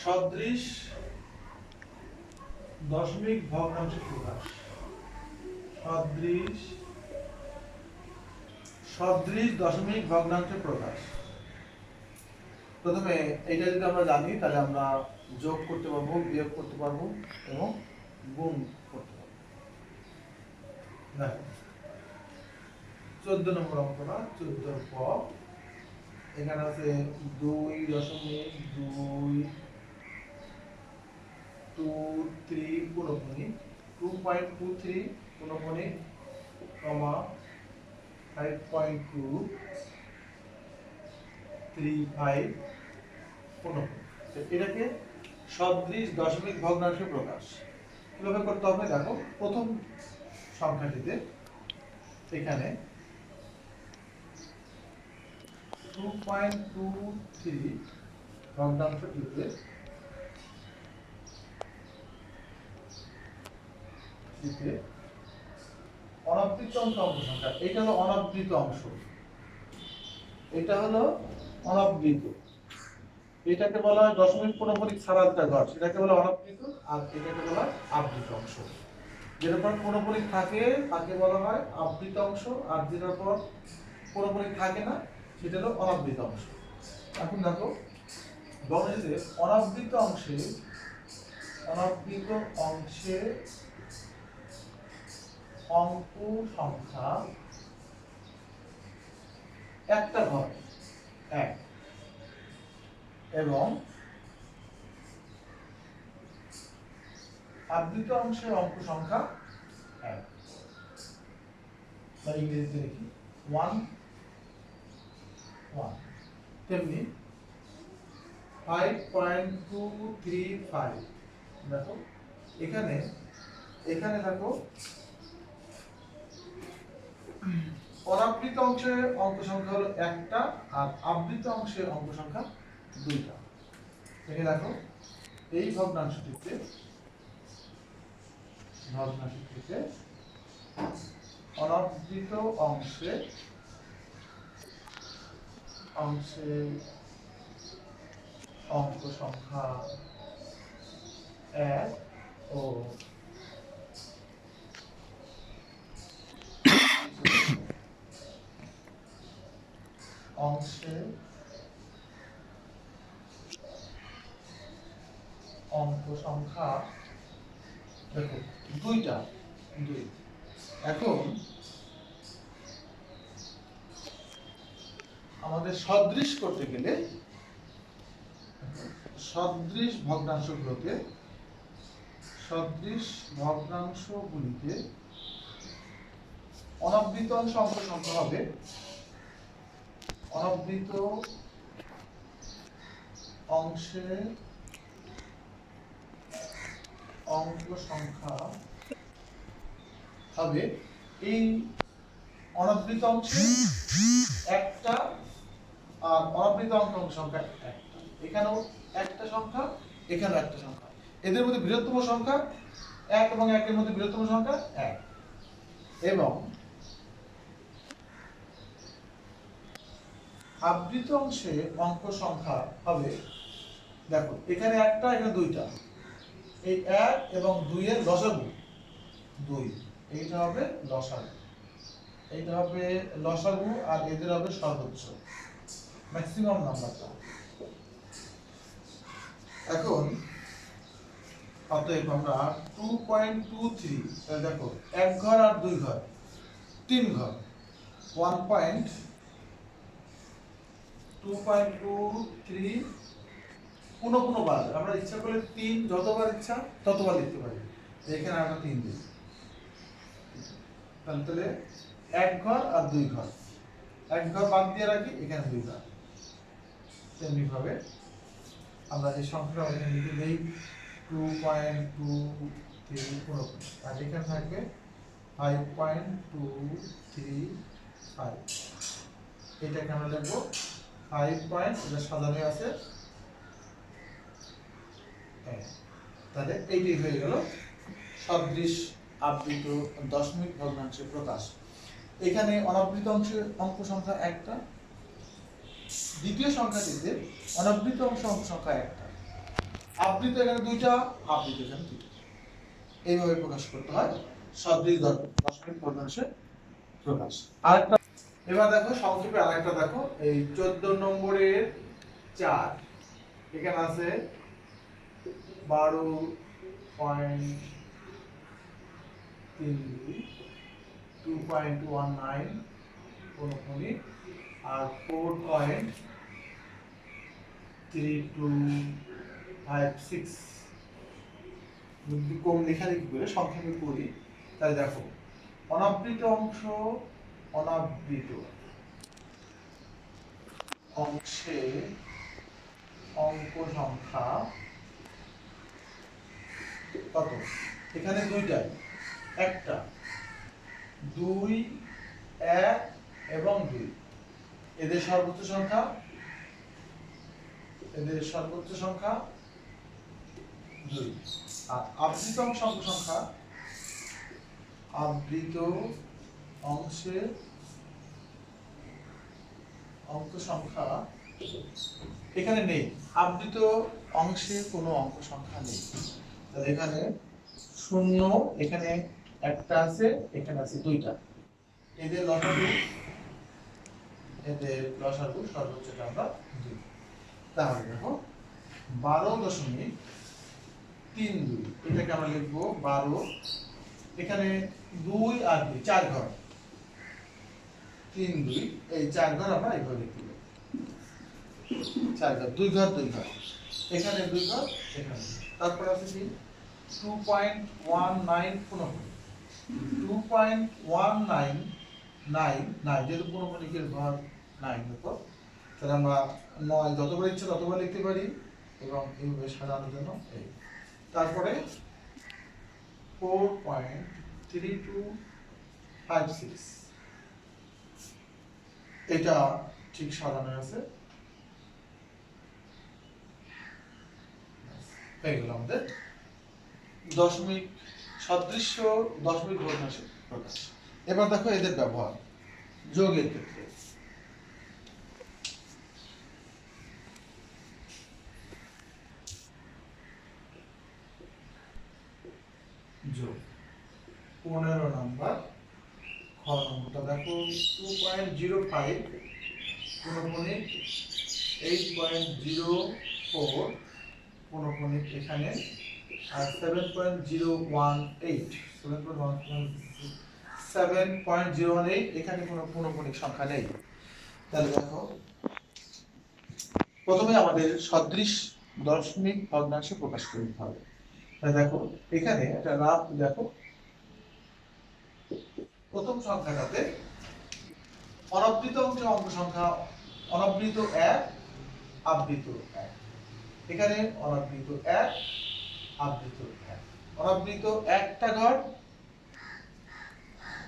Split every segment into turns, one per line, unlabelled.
সদৃশ দশমিক ভগ্নাংশে প্রকাশ। সদৃশ দশমিক ভগ্নাংশে প্রকাশ। প্রথমে এটা যদি আমরা জানি তাহলে আমরা যোগ করতে পারবো, বিয়োগ করতে পারবো এবং গুণ করতে পারবো। দেখো 14 নম্বর অঙ্কটা 14 ক, এখানে আছে 2.223 পুনঃপুনিক 2.23 পুনঃপুনিক, 5.235 পুনঃপুনিক। এটাকে সদৃশ দশমিক ভগ্নাংশে প্রকাশ কিভাবে করতে হবে দেখো। প্রথম সংখ্যাটিতে এখানে 2.23 ভগ্নাংশটিতে অনাবৃত অংশ সংখ্যা, এটা হলো অনাবৃত অংশ, এটা হলো অনাবৃত, এটাকে বলা হয় দশমিক পুনঃপুনিক ছাড়া যেটা ঘর সেটাকে বলা অনাবৃত, আর এটাকে বলা হয় আবৃত অংশ। যেটার পর পুনঃপুনিক থাকে তাকে বলা হয় আবৃত অংশ, আর যেটার পর পুনঃপুনিক থাকে না সেটা হলো অনাবৃত অংশ। এখন দেখো বর্ণিতে অনাবৃত অংশে অঙ্ক সংখ্যা একটা ঘর এক, এবং আবৃত অংশের অঙ্ক সংখ্যা এক, বা ইংরেজিতে লিখি 1 1। তেমনি 5.235 দেখো এখানে দেখো অনাবৃত অংশের অঙ্ক সংখ্যা হলো একটা, আর আবৃত অংশের অঙ্ক সংখ্যা দুইটা। এখানে দেখো এই ভগ্নাংশটিতে অনাবৃত অংশে অঙ্ক সংখ্যা এক ও অংশে অঙ্ক সংখ্যা দেখো দুইটা, দুই। এখন আমাদের সদৃশ করতে গেলে সদৃশ ভগ্নাংশগুলিতে অনাবৃত অংশ অঙ্ক সংখ্যা হবে অনাবৃত অংশের অঙ্ক সংখ্যা হবে এই অনাবৃত অংশে একটা, আর অনাবৃত অঙ্ক সংখ্যা একটা। এখানেও একটা সংখ্যা, এখানেও একটা সংখ্যা, এদের মধ্যে বৃহত্তম সংখ্যা এক এবং একের মধ্যে বৃহত্তম সংখ্যা এক। এবং আবৃত অংশে অঙ্ক সংখ্যা হবে দেখো এখানে একটা, এখানে দুইটা, এই এক এবং দুই এর লসাগু দুই, এইটা হবে লসাগু, এইটা হবে লসাগু, আর এদের হবে সর্বোচ্চ ম্যাক্সিমাম নাম্বারটা। এখন অতএব আমরা 2.23 দেখো এক ঘর আর দুই ঘর, তিন ঘর 2.23 কোনো বার আমরা ইচ্ছা করলে 3 যতবার ইচ্ছা ততবার লিখতে পারি। এখানে আমরা 3 দিই, তাহলে এক ঘর আর দুই ঘর, এক ঘর বাদ দিয়ে রাখি, এখানে দুই ঘর। তেমনি ভাবে আমরা এই সংখ্যাটা এখানে লিখে দেই 2.23 পুরোপুরি, আর এখানে থাকবে 5.235, এটাকে আমরা লিখবো 5 পয়েন্ট, এটা সাজানো আছে। তাহলে এইটাই হয়ে গেল সদৃশ আবৃত দশমিক ভগ্নাংশে প্রকাশ। এখানে অনাবৃত অংশের অঙ্ক সংখ্যা একটা, দ্বিতীয় সংখ্যাটিতে অনাবৃত অংশ অঙ্ক সংখ্যা একটা, আবৃত এখানে দুইটা, আবৃত এখানে দুইটা, এইভাবে প্রকাশ করতে হয় সদৃশ দশমিক ভগ্নাংশে প্রকাশ। আরেকটা এবার দেখো সংক্ষেপে আরেকটা দেখো, এই 14 নম্বরের 4 এখানে আছে 12.32 2.19 অনুভূমিক আর 4.3256 যদি কম লেখালেখি করে সংক্ষেপে করি তাহলে দেখো অনাবৃত অংশ, অনাবৃত অংশে অঙ্ক সংখ্যা কত? এখানে দুইটা, একটা 2 1 এবং 2, এদের সর্বোচ্চ সংখ্যা, এদের সর্বোচ্চ সংখ্যা 2। আর আবৃত অংশ অঙ্ক সংখ্যা, আবৃত অংশে অঙ্ক সংখ্যা এখানে নেই, আবৃত অংশে কোনো অঙ্ক সংখ্যা নেই। তাহলে এখানে 0, এখানে একটা আছে, এখানে আছে দুইটা, এদের লসাগু, এদের লসাগু সর্বোচ্চটা আমরা 2। তাহলে দেখো 12.32 এটাকে আমরা লিখবো 12, এখানে 2 আর 2 4 ঘর, 3 2, এই 4 ঘর আমরা এইভাবে লিখতে পারি, 4 ঘর, 2 ঘর 2 ঘর, এখানে 2 ঘর, এখানে। তারপর আছে কি 2.19 পুনঃপুনিক, 2.199 যেহেতু পুনঃপুনিকের ঘর 9 উপর, তাহলে আমরা 9 যতবার ইচ্ছে ততবার লিখতে পারি এবং এইভাবে সাজানোর জন্য এই। তারপরে 4.3256 এটা ঠিক সাজানো আছে, হয়ে গেল আমাদের দশমিক সদৃশ্য দশমিক ভগ্নাংশে প্রকাশ। এবার দেখো এদের ব্যবহার যোগের ক্ষেত্রে। যোগ 15 নাম্বার খ নম্বরটা দেখো 2.05 পুনঃপুনিক 8.04 পুনঃপুনিক এখানে, আর 7.018 এখানে কোনো পুনঃপুনিক সংখ্যা নেই। তাহলে দেখো প্রথমে আমাদের সদৃশ দশমিক ভগ্নাংশে প্রকাশ করতে হবে। তাহলে দেখো এখানে একটা রাফ দেখো, প্রথম সংখ্যাটাতে অনাবৃত অংশে অঙ্ক সংখ্যা অনাবৃত 1 আবৃত 1, এখানে অনাবৃত 1 আবৃত 1, অনাবৃত একটা ঘর,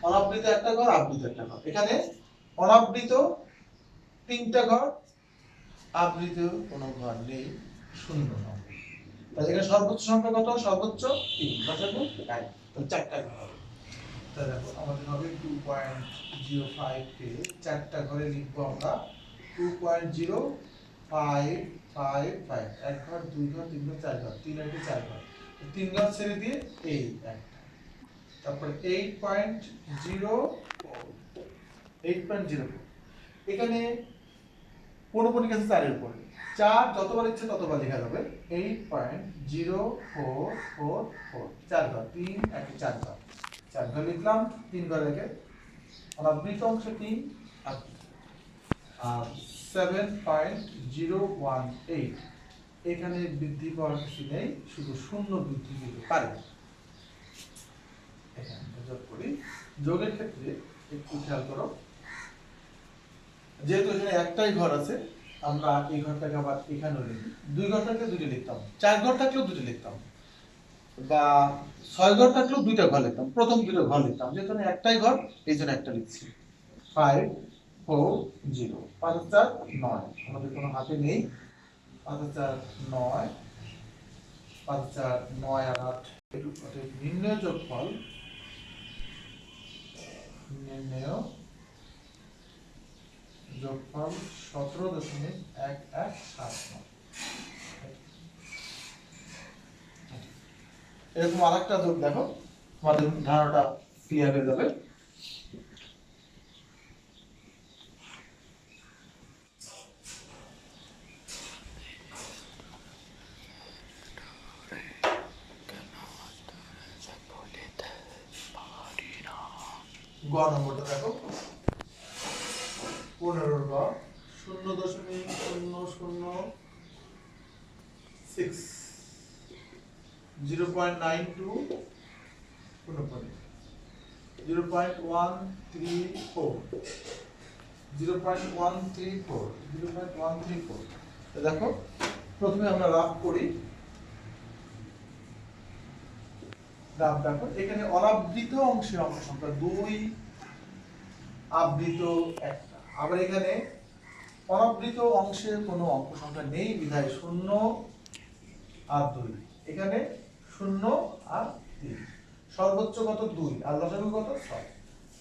অনাবৃত একটা ঘর, আবৃত একটা ঘর, এখানে অনাবৃত 3টা ঘর, আবৃত কোনো ঘর নেই, 0 নম্বর। তাহলে এখানে সর্বোচ্চ সংখ্যা কত? সর্বোচ্চ 3, লসাগু 1, তাহলে 4টা ঘর হবে। তাহলে দেখো আমাদের হবে 2.05 কে 4টা ঘরে লিখবো আমরা 2.0555, এক ঘর, 2 ঘর, 3 ঘর, 4 ঘর, 3 আর 4 ঘর, 3 ঘর ছেড়ে দিয়ে এই একটা, তারপরে 8.04 এখানে পুনঃপুনিক আছে 4 এর উপরে, 4 যতবার ইচ্ছে ততবার লেখা যাবে, 8.0444, 4 ঘর, 3 1 4 ঘর, 4 ঘর লিখলাম, 3 ঘর রেখে অনাবৃত অংশ 3 আর 7.018 এখানে বৃদ্ধি পাওয়ার কিছু নেই, শুধু শূন্য বৃদ্ধি পেতে পারে। এখানে যোগ করি, যোগের ক্ষেত্রে একটু খেয়াল করো, যেহেতু এখানে একটাই ঘর আছে আমরা এই ঘরটাকে আবার এখানেও লিখি, 2 ঘর থাকলে 2টি লিখতাম, 4 ঘর থাকলেও 2টি লিখতাম, বা 6 ঘর থাকলেও 2টা ঘর লিখতাম, প্রথম 2টা ঘর লিখতাম, যেহেতু একটাই ঘর এই জন্য একটা লিখছি। 540 5 4 9, আমাদের কোনো হাতে নেই, 5 4 9, 5 4 9 আর 8, নির্ণয় যোগফল, নির্ণয় যোগফল 17.1179। এরকম আরেকটা যোগ দেখো, তোমাদের ধারণাটা ক্লিয়ার হয়ে যাবে। গ নম্বরটা দেখো, 15 গ 0.006 0.92 পুনঃপরি 0.134 0.134 দেখো, প্রথমে আমরা রাফ করি। রাফ দেখো, এখানে অনাবৃত অংশের অঙ্ক সংখ্যা 2, আবৃত 1। আবার এখানে অনাবৃত অংশের কোনো অঙ্ক সংখ্যা নেই বিধায় 0 আর 2, এখানে 0 আর 3, সর্বোচ্চ কত 2 আর লসাগু কত 6।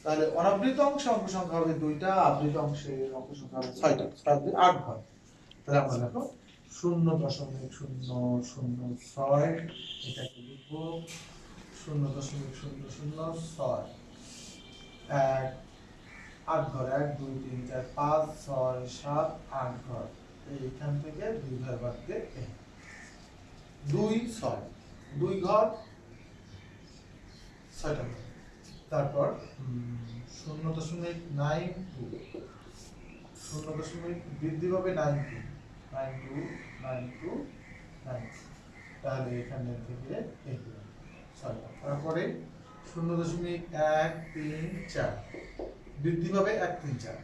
তাহলে অনাবৃত অংশে অঙ্ক সংখ্যা হবে 2টা, আবৃত অংশে অঙ্ক সংখ্যা হবে 6টা, 7 2 8 ঘর। তাহলে আমরা দেখো 0.006 এটাকে লিখবো 0.006 1 8 ঘর, 1 2 3 4 5 6 7 8 ঘর। এইখান থেকে 2 ঘর বাদ দিয়ে 2 6 2 ঘর 6টা ঘর। তারপর 0.92 বৃদ্ধি পাবে 92 তাহলে এখানে থেকে এই 6টা। তারপরে 0.134 বৃদ্ধি পাবে 1 3 4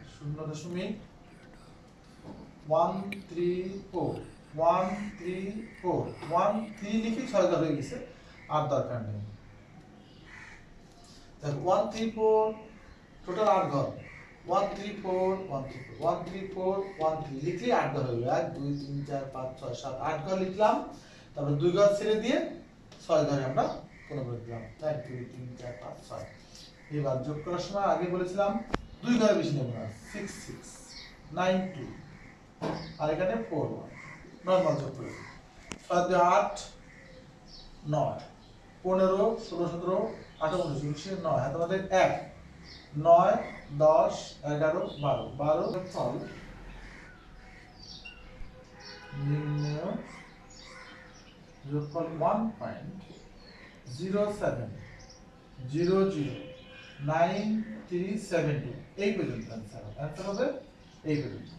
0.134 লিখে 6 ঘর হয়ে গেছে, আর দরকার নেই। 134 টোটাল 8 ঘর, 134 লিখলে 8 ঘর হয়ে গেল। 1 2 3 4 5 6 7 8 ঘর লিখলাম। তারপর 2 ঘর ছেড়ে দিয়ে 6 ঘরে আমরা পুনরাবৃত্তি দিলাম। 1 2 3 4 5 6। এবার যোগ করার সময় আগে বলেছিলাম 2 ঘরে বেশি নেব না, 6 6 9 2 আর এখানে 4 1 নরমাল যোগ করে 6 2 8 9 15 16 17 18 19 20 9 হাতে আমাদের 1 9 10 11 12 ফল নির্ণয় যোগফল 1.07009372 এই পর্যন্ত অ্যান্সার হবে এই পর্যন্ত,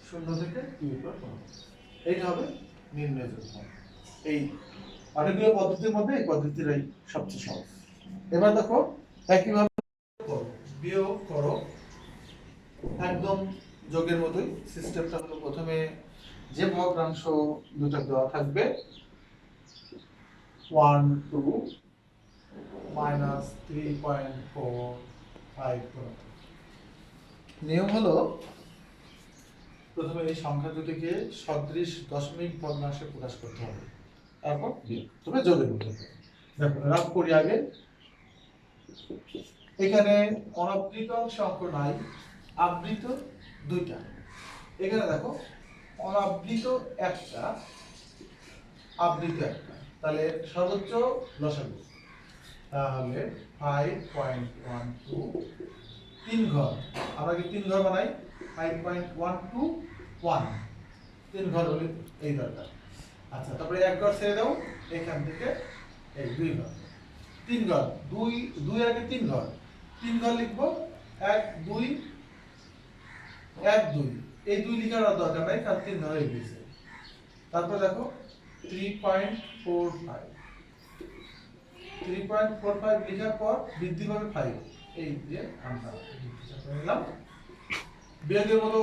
0 থেকে 2 এর পর এইটা হবে নির্ণয় যোগফল। এই অনেকগুলো পদ্ধতির মধ্যে এই পদ্ধতিটাই সবচেয়ে সহজ। এবার দেখো একইভাবে বিয়োগ করো, একদম যোগের মতোই। সিস্টেমটা হলো প্রথমে যে ভগ্নাংশ দুটো দেওয়া থাকবে 1 2 -3.45। নিয়ম হলো প্রথমে এই সংখ্যা দুটিকে সদৃশ দশমিক ভগ্নাংশে প্রকাশ করতে হবে, তারপর তবে যোগের মতো। দেখো রাফ করি আগে। এখানে অনাবৃত অংশ অঙ্ক নাই, আবৃত 2টা। এখানে দেখো অনাবৃত 1টা, আবৃত 1টা, তাহলে সর্বোচ্চ লসাগু তাহলে 5.12 3 ঘর। আমরা কি 3 ঘর বানাই? 5.121 3 ঘর হলে এই দরকার। আচ্ছা, তারপরে 1 ঘর ছেড়ে দাও, এখান থেকে এই 2 ঘর 3 ঘর 2 আগে 3 ঘর 3 ঘর লিখবো 1 2 1 2 এই 2 লিখার আর দরকার নাই, কারণ 3 ঘর হয়ে গেছে। তারপর দেখো 3.45 লিখার পর বৃদ্ধি পাবে 5, এই যে আমরা নিলাম। বিয়োগের মতো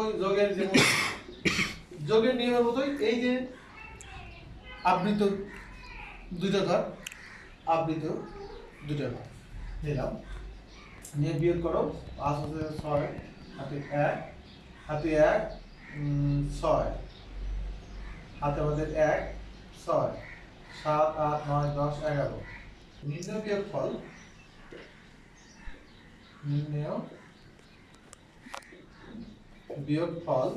যোগের নিয়মের মতোই এই যে আবৃত 2টা ঘর, আবৃত 2টা ঘর নিলাম, নিয়ে বিয়োগ করো। 5 হচ্ছে 6 হাতে 1 হাতে 1 6 হাতে আমাদের 1 6 7 8 9 10 11। নির্ণয় বিয়োগফল বিয়োগফল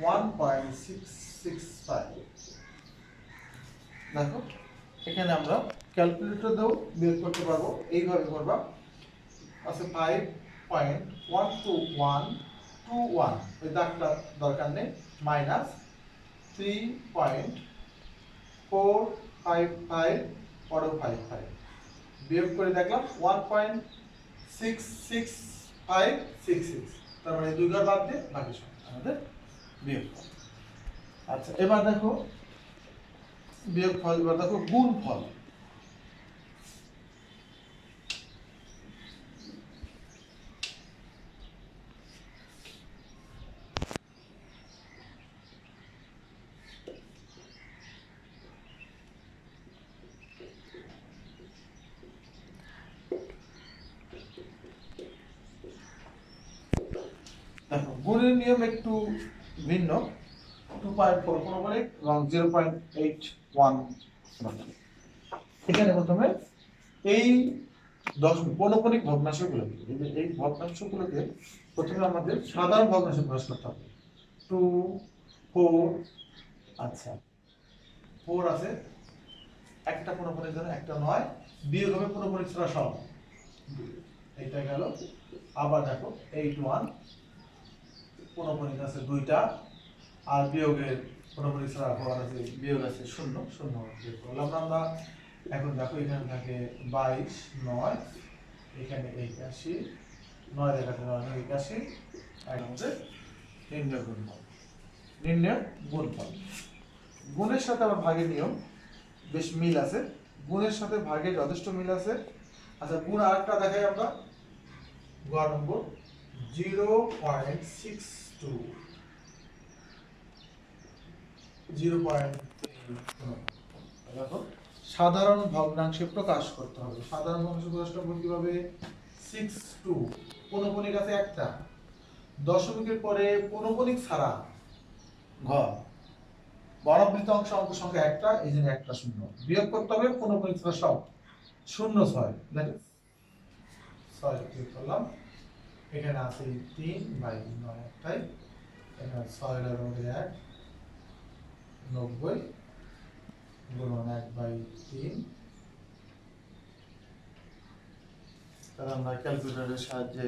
1.6 565। দেখো এখানে আমরা ক্যালকুলেটর দিয়েও বের করতে পারবো, এইভাবে করবা। আছে 5.12121, ওই দাগটা দরকার নেই, মাইনাস 3.455 বিয়োগ করে দেখলাম 1.66566, তার মানে দুই ঘর বাদ দিয়ে বাকি সংখ্যা আমাদের বিয়োগ। আচ্ছা এবার দেখো বিয়োগ ফল, এবার দেখো গুণ ফল। দেখো গুণের নিয়ম একটু ভিন্ন, 2.4 কোণপরিক এবং 0.81। এখানে প্রথমে এই কোণপরিক ভগ্নাংশগুলোকে, এই ভগ্নাংশগুলোকে প্রথমে আমাদের সাধারণ ভগ্নাংশে প্রকাশ করতে হবে। 2 4, আচ্ছা 4 আছে, একটা কোণপরিক জন্য একটা 9, বিয়োগ হবে কোণপরিক ছাড়া সব, এইটা গেল। আবার দেখো 81, কোণপরিক আছে দুইটা, আর বিয়োগের কোণপরিক ছাড়া ঘর আছে, বিয়োগ আছে 0 0 বিয়োগ করলাম আমরা। এখন দেখো এখানে থাকে 22 9, এখানে 81 9 দেখাতে 9 81, আর আমাদের নির্ণয় গুণফল। নির্ণয় গুণফল, গুণের সাথে আবার ভাগের নিয়ম বেশ মিল আছে, গুণের সাথে ভাগের যথেষ্ট মিল আছে। আচ্ছা গুণ আরেকটা দেখাই আমরা, গ নম্বর 0.62 দেখো সাধারণ ভগ্নাংশে প্রকাশ করতে হবে। সাধারণ ভগ্নাংশে প্রকাশ করব কিভাবে? 62 কোণপরিক আছে একটা, দশমিকের পরে কোণপরিক ছাড়া ঘর, বর্গবৃত্ত অংশ অঙ্ক সংখ্যা একটা, এই জন্য একটা শূন্য, বিয়োগ করতে হবে কোণপরিক ছাড়া সব, 0 6 দ্যাট ইজ 6 বিয়োগ করলাম। এখানে আছে 3/9 একটাই, এখানে 6 এর মধ্যে 1 90 গুণন 1/3, তাহলে আমরা ক্যালকুলেটরের সাহায্যে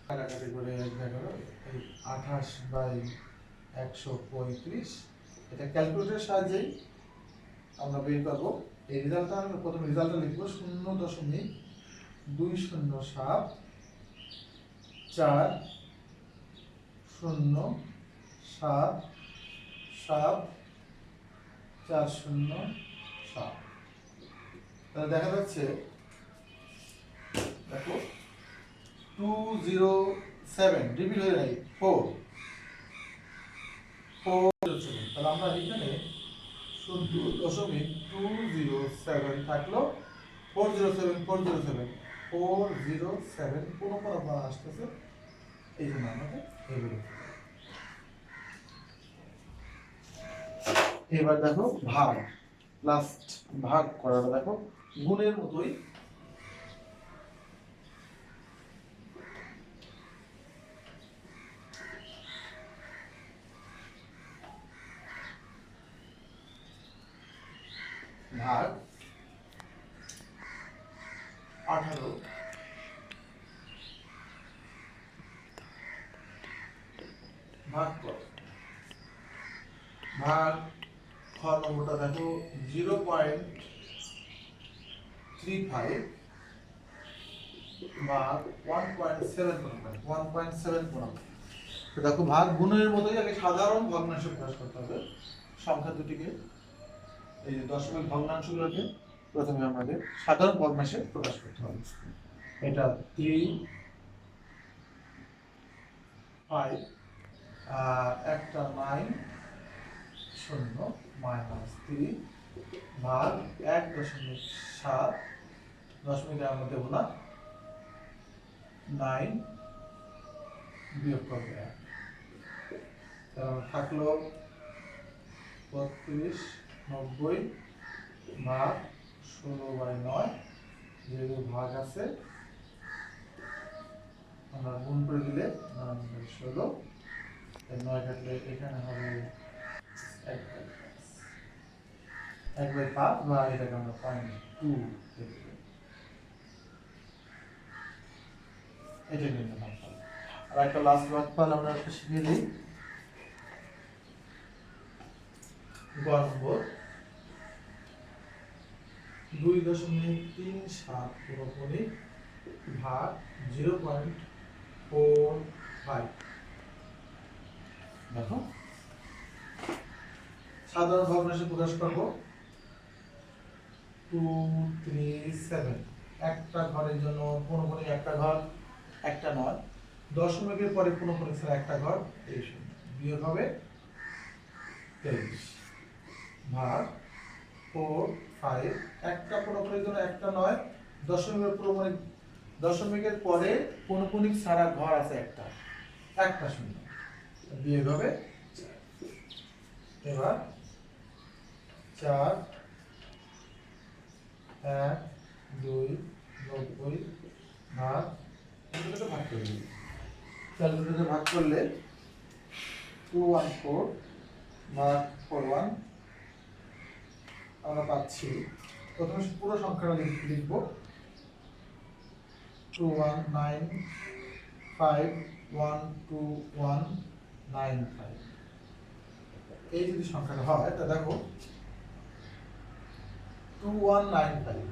কাটাকাটি করে 28/135, এটা ক্যালকুলেটরের সাহায্যেই আমরা বের করব। এই রেজাল্টটা আমরা প্রথম রেজাল্টটা লিখব 0.274077407। তাহলে দেখা যাচ্ছে দেখো 207 রিপিট হয়ে যায় 4 407, তাহলে আমরা এখানে 0.207 থাকলো 407 407 407 কোন কোন বার আসতেছে, এই জন্য আমাদের এইগুলো। এবার দেখো ভাগ, লাস্ট ভাগ করাটা দেখো গুণের মতোই, ভাগ 18 ভাগ কত? ভাগ খ নম্বরটা দেখো 0.35 ভাগ 1.7 তো দেখো ভাগ গুণের মতোই আগে সাধারণ ভগ্নাংশ প্রকাশ করতে হবে সংখ্যা দুটিকে, এই যে দশমিক ভগ্নাংশগুলোকে প্রথমে আমাদের সাধারণ ভগ্নাংশে প্রকাশ করতে হবে। এটা 3 5 একটা 9 0 -3 ভাগ 1.7, দশমিক আমরা দেবো না, 9 বিয়োগ করবে 1, তাহলে থাকলো 32 90 ভাগ 16/9, যেহেতু ভাগ আছে আমরা গুণ করে দিলে 9 16, 9 কাটলে এখানে হবে 1 1/5 বা এটাকে আমরা 0.2 এটা নির্ণয় ভাগফল। আর একটা লাস্ট ভাগফল আমরা একটা শিখিয়ে দিই। গ নম্বর 2.37 পুরোপুরি ভাগ 0.45। দেখো সাধারণ ভগ্নাংশে প্রকাশ করবো 237। একটা ঘরের জন্য পুনঃপুনিক একটা ঘর একটা নয়, দশমিকের পরে পুনঃপুনিক ছাড়া একটা ঘর 23 বিয়োগ হবে 23 ভাগ 4 5। একটা পুনঃপুনিক জন্য একটা নয়, দশমিকের পরে পুনঃপুনিক ছাড়া ঘর আছে একটা, একটা শূন্য বিয়োগ হবে 4। এবার 4 1 2 90 ভাগ ভাগ করে দিই। ক্যালকুলেটরে ভাগ করলে 214 ভাগ 41 আমরা পাচ্ছি। প্রথমে পুরো সংখ্যাটা লিখব 219512195। এই যদি সংখ্যাটা হয় তা দেখো 2195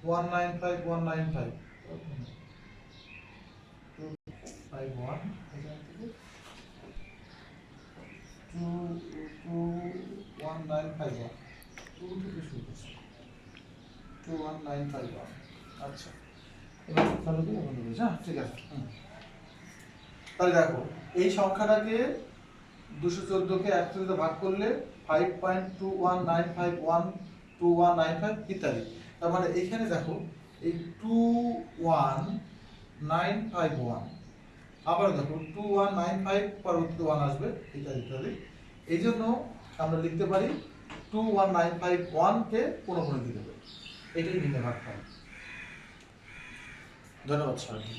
195 195 251 এখান থেকে 21951 2 থেকে শুরু করছি 21951। আচ্ছা এবার চালু দিই বন্ধ করি। হ্যাঁ ঠিক আছে। তাহলে দেখো এই সংখ্যাটাকে 214 কে 1 দিয়ে ভাগ করলে 5.219512195 ইত্যাদি। তার মানে এখানে দেখো এই 21951 আবার দেখো 2195 পরবর্তীতে 1 আসবে ইত্যাদি ইত্যাদি। এই জন্য আমরা লিখতে পারি 21951 কে পুনঃপুনিক দিতে পারি। এটাই নির্ণয় ভাগফল। ধন্যবাদ সবাইকে।